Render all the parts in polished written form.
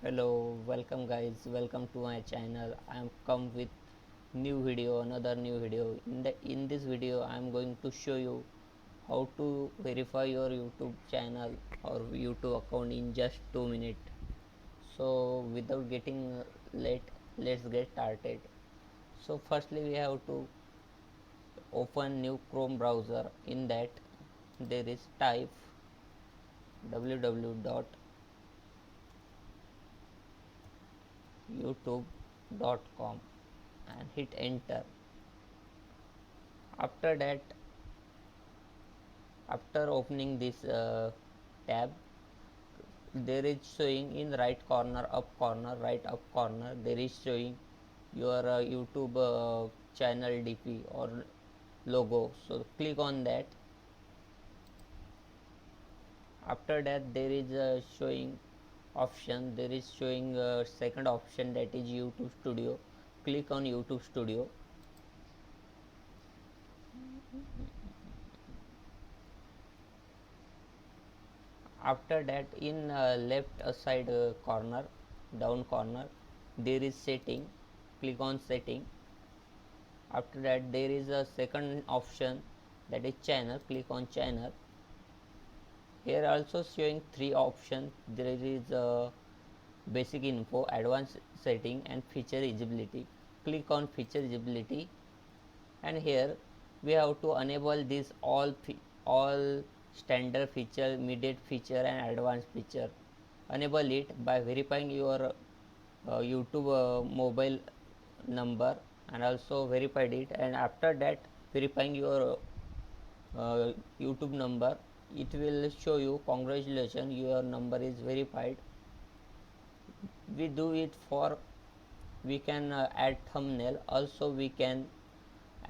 Hello, welcome guys, welcome to my channel. I am come with another new video. In this video I am going to show you how to verify your YouTube channel or YouTube account in just 2 minutes. So without getting late, let's get started. So firstly we have to open new Chrome browser. In that there is type www.youtube.com and hit enter. After that, after opening this tab, there is showing in right corner up corner, right up corner, there is showing your YouTube channel DP or logo. So click on that. After that there is a showing option, there is showing second option, that is YouTube Studio. Click on YouTube Studio. After that, in left side corner, down corner, there is setting. Click on setting. After that there is a second option, that is channel. Click on channel. Here also showing three options. There is basic info, advanced setting and feature usability. Click on feature usability, and here we have to enable this all standard feature, immediate feature and advanced feature. Enable it by verifying your YouTube mobile number, and also verified it, and after that verifying your YouTube number, it will show you congratulations, your number is verified. We do it for, we can add thumbnail, also we can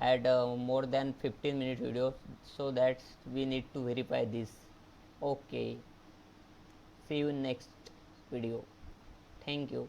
add more than 15-minute videos, so that we need to verify this. Okay, see you in next video. Thank you.